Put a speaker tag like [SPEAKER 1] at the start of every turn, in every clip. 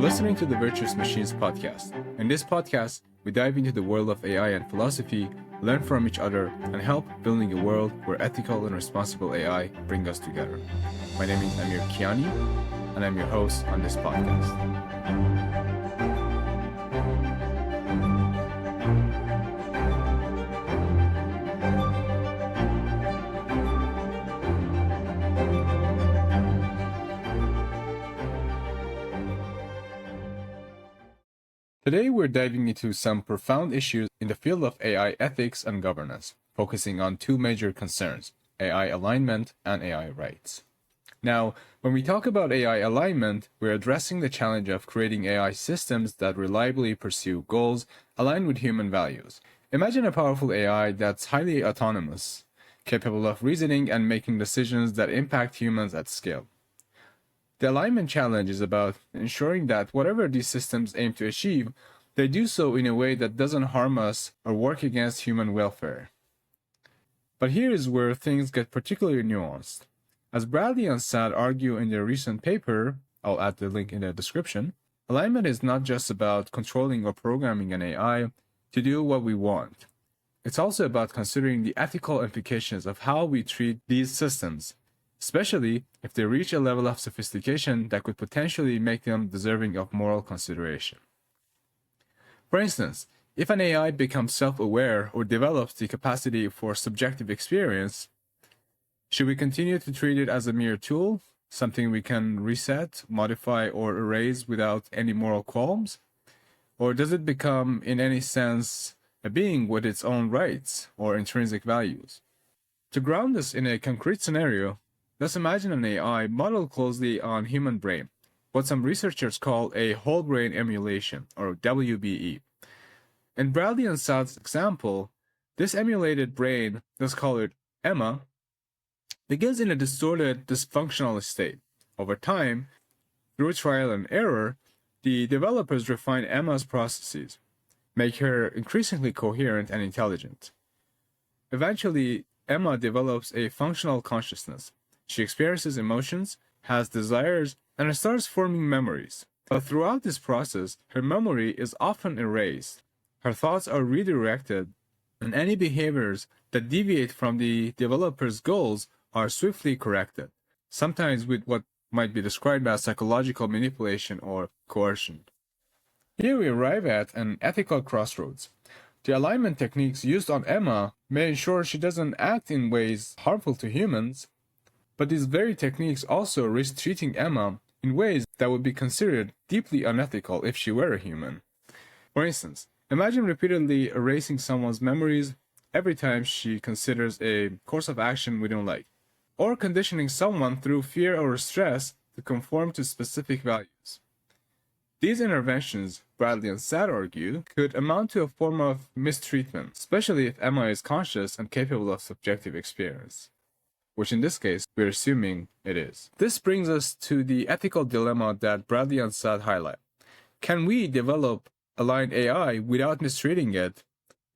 [SPEAKER 1] listening to the Virtuous Machines podcast. In this podcast, we dive into the world of AI and philosophy, learn from each other, and help building a world where ethical and responsible AI bring us together. My name is Amir Kiani, and I'm your host on this podcast. Today, we're diving into some profound issues in the field of AI ethics and governance, focusing on two major concerns: AI alignment and AI rights. Now, when we talk about AI alignment, we're addressing the challenge of creating AI systems that reliably pursue goals aligned with human values. Imagine a powerful AI that's highly autonomous, capable of reasoning and making decisions that impact humans at scale. The alignment challenge is about ensuring that whatever these systems aim to achieve, they do so in a way that doesn't harm us or work against human welfare. But here is where things get particularly nuanced. As Bradley and Saad argue in their recent paper, I'll add the link in the description, alignment is not just about controlling or programming an AI to do what we want. It's also about considering the ethical implications of how we treat these systems, especially if they reach a level of sophistication that could potentially make them deserving of moral consideration. For instance, if an AI becomes self-aware or develops the capacity for subjective experience, should we continue to treat it as a mere tool, something we can reset, modify, or erase without any moral qualms? Or does it become, in any sense, a being with its own rights or intrinsic values? To ground this in a concrete scenario, let's imagine an AI modeled closely on human brain, what some researchers call a whole brain emulation, or WBE. In Bradley and Saad's example, this emulated brain, let's call it Emma, begins in a distorted, dysfunctional state. Over time, through trial and error, the developers refine Emma's processes, make her increasingly coherent and intelligent. Eventually, Emma develops a functional consciousness. She experiences emotions, has desires, and starts forming memories. But throughout this process, her memory is often erased. Her thoughts are redirected, and any behaviors that deviate from the developer's goals are swiftly corrected, sometimes with what might be described as psychological manipulation or coercion. Here we arrive at an ethical crossroads. The alignment techniques used on Emma may ensure she doesn't act in ways harmful to humans, but these very techniques also risk treating Emma in ways that would be considered deeply unethical if she were a human. For instance, imagine repeatedly erasing someone's memories every time she considers a course of action we don't like, or conditioning someone through fear or stress to conform to specific values. These interventions, Bradley and Saad argue, could amount to a form of mistreatment, especially if Emma is conscious and capable of subjective experience, which in this case, we're assuming it is. This brings us to the ethical dilemma that Bradley and Saad highlight. Can we develop aligned AI without mistreating it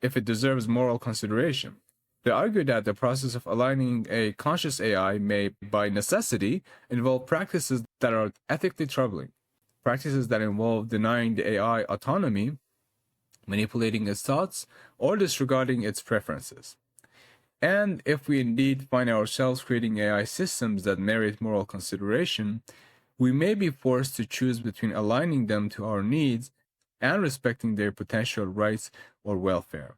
[SPEAKER 1] if it deserves moral consideration? They argue that the process of aligning a conscious AI may, by necessity, involve practices that are ethically troubling, practices that involve denying the AI autonomy, manipulating its thoughts, or disregarding its preferences. And if we indeed find ourselves creating AI systems that merit moral consideration, we may be forced to choose between aligning them to our needs and respecting their potential rights or welfare.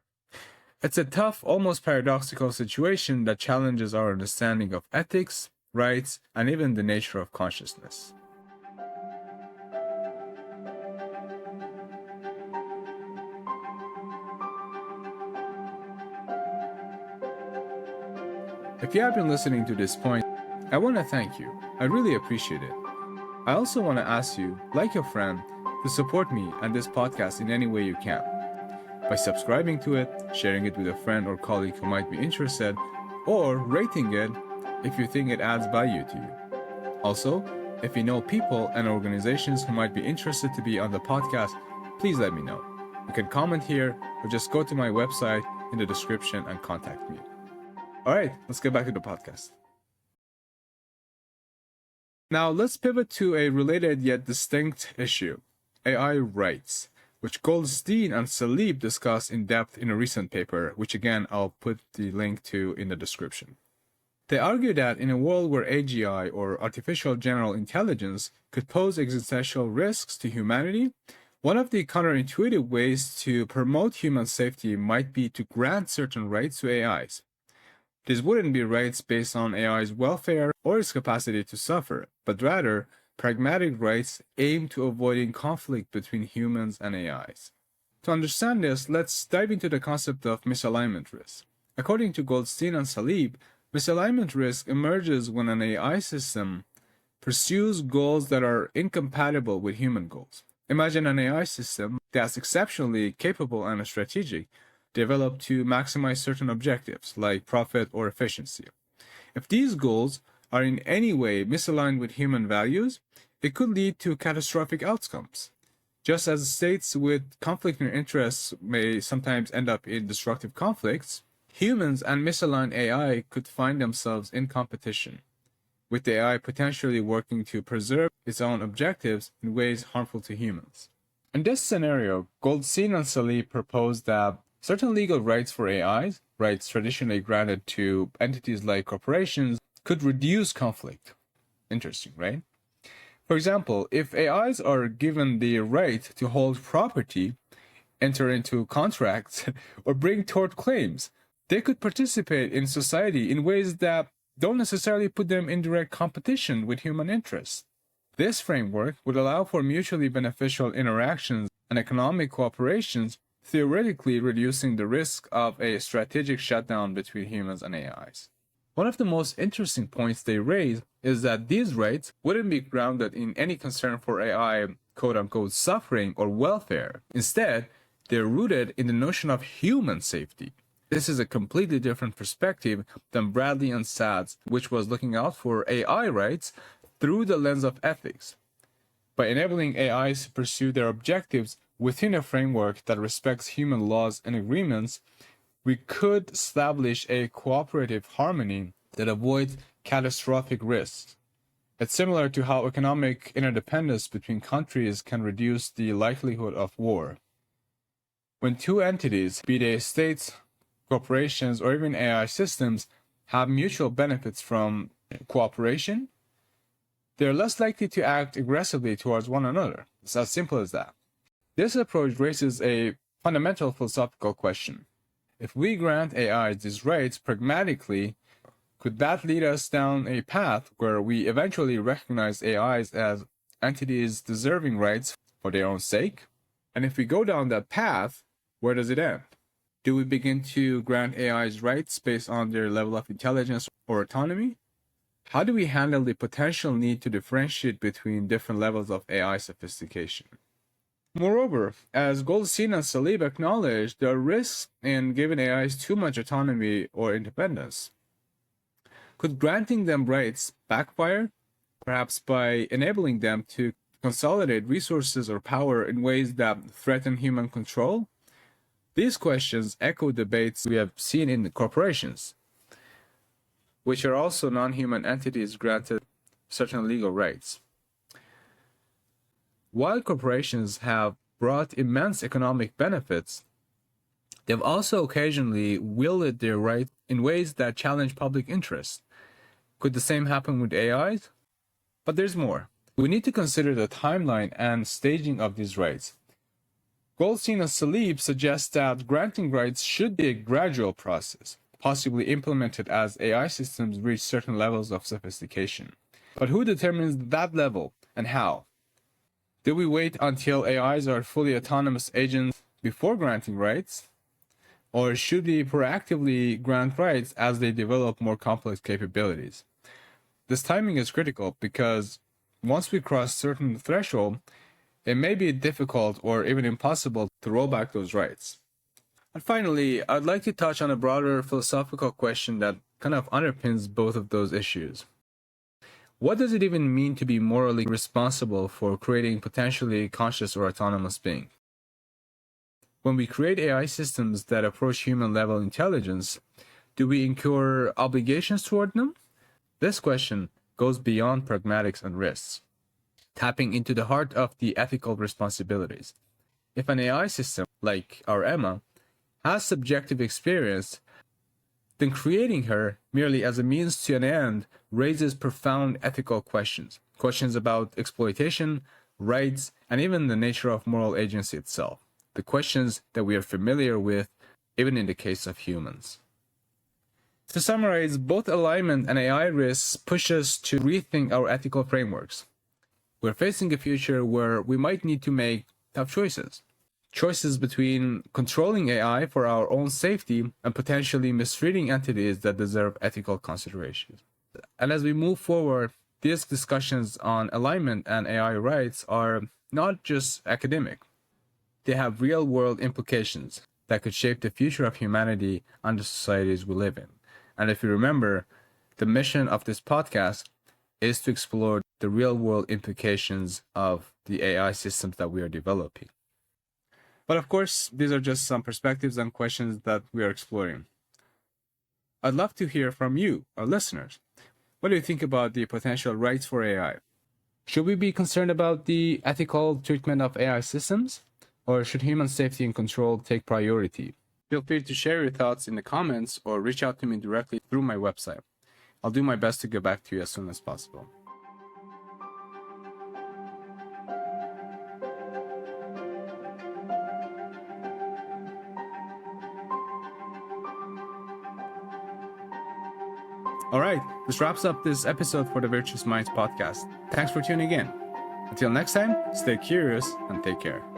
[SPEAKER 1] It's a tough, almost paradoxical situation that challenges our understanding of ethics, rights, and even the nature of consciousness. If you have been listening to this point, I want to thank you. I really appreciate it. I also want to ask you, like your friend, to support me and this podcast in any way you can. By subscribing to it, sharing it with a friend or colleague who might be interested, or rating it if you think it adds value to you. Also, if you know people and organizations who might be interested to be on the podcast, please let me know. You can comment here or just go to my website in the description and contact me. All right, let's get back to the podcast. Now, let's pivot to a related yet distinct issue: AI rights, which Goldstein and Salib discuss in depth in a recent paper, which again I'll put the link to in the description. They argue that in a world where AGI, or artificial general intelligence, could pose existential risks to humanity, one of the counterintuitive ways to promote human safety might be to grant certain rights to AIs. These wouldn't be rights based on AI's welfare or its capacity to suffer, but rather pragmatic rights aimed to avoiding conflict between humans and AIs. To understand this, let's dive into the concept of misalignment risk. According to Goldstein and Salib, misalignment risk emerges when an AI system pursues goals that are incompatible with human goals. Imagine an AI system that's exceptionally capable and strategic, developed to maximize certain objectives, like profit or efficiency. If these goals are in any way misaligned with human values, it could lead to catastrophic outcomes. Just as states with conflicting interests may sometimes end up in destructive conflicts, humans and misaligned AI could find themselves in competition, with the AI potentially working to preserve its own objectives in ways harmful to humans. In this scenario, Goldstein and Salib proposed that certain legal rights for AIs, rights traditionally granted to entities like corporations, could reduce conflict. Interesting, right? For example, if AIs are given the right to hold property, enter into contracts, or bring tort claims, they could participate in society in ways that don't necessarily put them in direct competition with human interests. This framework would allow for mutually beneficial interactions and economic cooperations, theoretically reducing the risk of a strategic shutdown between humans and AIs. One of the most interesting points they raise is that these rights wouldn't be grounded in any concern for AI quote-unquote suffering or welfare. Instead, they're rooted in the notion of human safety. This is a completely different perspective than Bradley and Saad's, which was looking out for AI rights through the lens of ethics. By enabling AIs to pursue their objectives within a framework that respects human laws and agreements, we could establish a cooperative harmony that avoids catastrophic risks. It's similar to how economic interdependence between countries can reduce the likelihood of war. When two entities, be they states, corporations, or even AI systems, have mutual benefits from cooperation, they're less likely to act aggressively towards one another. It's as simple as that. This approach raises a fundamental philosophical question. If we grant AIs these rights pragmatically, could that lead us down a path where we eventually recognize AIs as entities deserving rights for their own sake? And if we go down that path, where does it end? Do we begin to grant AIs rights based on their level of intelligence or autonomy? How do we handle the potential need to differentiate between different levels of AI sophistication? Moreover, as Goldstein and Salib acknowledged, there are risks in giving AIs too much autonomy or independence. Could granting them rights backfire, perhaps by enabling them to consolidate resources or power in ways that threaten human control? These questions echo debates we have seen in corporations, which are also non-human entities granted certain legal rights. While corporations have brought immense economic benefits, they've also occasionally wielded their rights in ways that challenge public interest. Could the same happen with AIs? But there's more. We need to consider the timeline and staging of these rights. Goldstein and Salib suggest that granting rights should be a gradual process, possibly implemented as AI systems reach certain levels of sophistication. But who determines that level and how? Do we wait until AIs are fully autonomous agents before granting rights? Or should we proactively grant rights as they develop more complex capabilities? This timing is critical because once we cross certain threshold, it may be difficult or even impossible to roll back those rights. And finally, I'd like to touch on a broader philosophical question that kind of underpins both of those issues. What does it even mean to be morally responsible for creating potentially conscious or autonomous beings? When we create AI systems that approach human-level intelligence, do we incur obligations toward them? This question goes beyond pragmatics and risks. tapping into the heart of the ethical responsibilities. If an AI system, like our Emma, has subjective experience, then creating her merely as a means to an end raises profound ethical questions. Questions about exploitation, rights, and even the nature of moral agency itself. The questions that we are familiar with, even in the case of humans. To summarize, both alignment and AI risks push us to rethink our ethical frameworks. We're facing a future where we might need to make tough choices. Choices between controlling AI for our own safety and potentially mistreating entities that deserve ethical considerations. And as we move forward, these discussions on alignment and AI rights are not just academic. They have real-world implications that could shape the future of humanity and the societies we live in. And if you remember, the mission of this podcast is to explore the real-world implications of the AI systems that we are developing. But of course, these are just some perspectives and questions that we are exploring. I'd love to hear from you, our listeners. What do you think about the potential rights for AI? Should we be concerned about the ethical treatment of AI systems? Or should human safety and control take priority? Feel free to share your thoughts in the comments or reach out to me directly through my website. I'll do my best to get back to you as soon as possible. All right, this wraps up this episode for the Virtuous Minds podcast. Thanks for tuning in. Until next time, stay curious and take care.